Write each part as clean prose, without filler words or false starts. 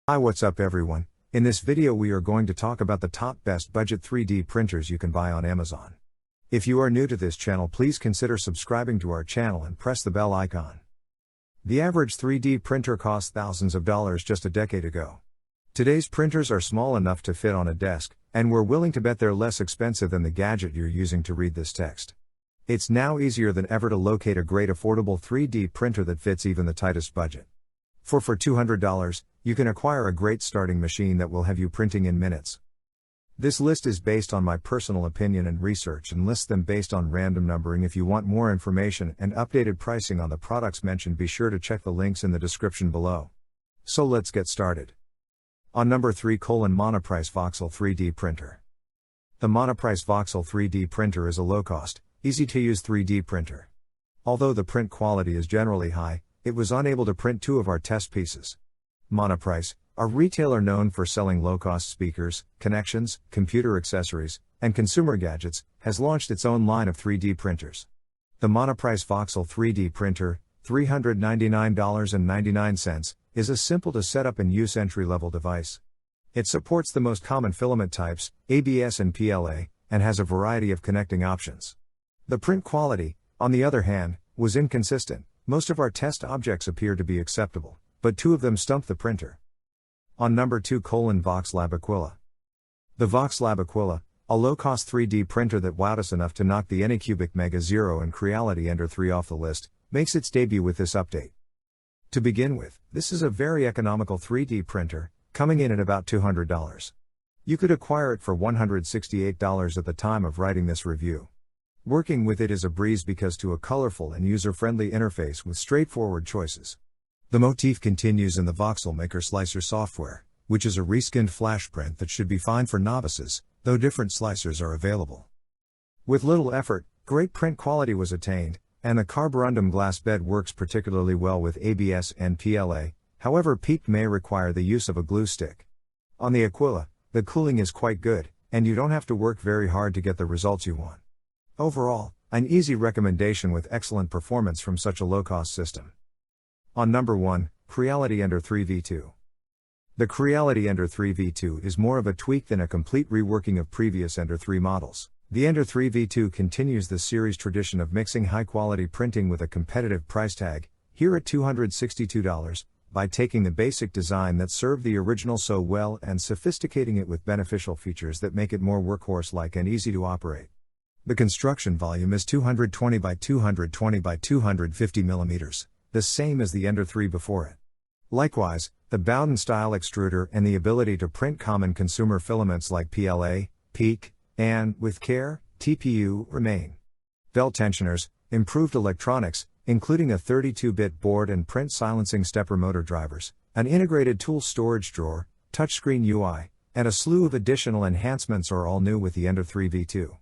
Hi, what's up everyone? In this video we are going to talk about the top best budget 3D printers you can buy on Amazon. If you are new to this channel, please consider subscribing to our channel and press the bell icon. The average 3D printer cost thousands of dollars just a decade ago. Today's printers are small enough to fit on a desk, and we're willing to bet they're less expensive than the gadget you're using to read this text. It's now easier than ever to locate a great affordable 3D printer that fits even the tightest budget. For $200, you can acquire a great starting machine that will have you printing in minutes. This list is based on my personal opinion and research and lists them based on random numbering. If you want more information and updated pricing on the products mentioned, be sure to check the links in the description below. So let's get started. On number 3, Monoprice Voxel 3D printer. The Monoprice Voxel 3D printer is a low-cost, easy-to-use 3D printer. Although the print quality is generally high, it was unable to print 2 of our test pieces. Monoprice, a retailer known for selling low-cost speakers, connections, computer accessories, and consumer gadgets, has launched its own line of 3D printers. The Monoprice Voxel 3D printer, $399.99, is a simple to set up and use entry-level device. It supports the most common filament types, ABS and PLA, and has a variety of connecting options. The print quality, on the other hand, was inconsistent. Most of our test objects appear to be acceptable, but 2 of them stumped the printer. On number 2, Voxelab Aquila. The Voxelab Aquila, a low-cost 3D printer that wowed us enough to knock the Anycubic Mega 0 and Creality Ender 3 off the list, makes its debut with this update. To begin with, this is a very economical 3D printer, coming in at about $200. You could acquire it for $168 at the time of writing this review. Working with it is a breeze because to a colorful and user-friendly interface with straightforward choices. The motif continues in the Voxel Maker Slicer software, which is a reskinned flash print that should be fine for novices, though different slicers are available. With little effort, great print quality was attained, and the carborundum glass bed works particularly well with ABS and PLA, however peaked may require the use of a glue stick. On the Aquila, the cooling is quite good, and you don't have to work very hard to get the results you want. Overall, an easy recommendation with excellent performance from such a low-cost system. On number 1, Creality Ender 3 V2. The Creality Ender 3 V2 is more of a tweak than a complete reworking of previous Ender 3 models. The Ender 3 V2 continues the series tradition of mixing high-quality printing with a competitive price tag, here at $262, by taking the basic design that served the original so well and sophisticating it with beneficial features that make it more workhorse-like and easy to operate. The construction volume is 220 by 220 by 250 mm, the same as the Ender 3 before it. Likewise, the Bowden-style extruder and the ability to print common consumer filaments like PLA, PEEK, and, with care, TPU, remain. Belt tensioners, improved electronics, including a 32-bit board and print silencing stepper motor drivers, an integrated tool storage drawer, touchscreen UI, and a slew of additional enhancements are all new with the Ender 3 V2.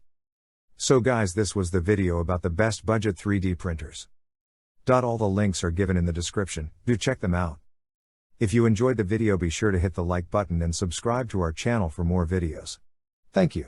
So guys, this was the video about the best budget 3D printers. All the links are given in the description, do check them out. If you enjoyed the video, be sure to hit the like button and subscribe to our channel for more videos. Thank you.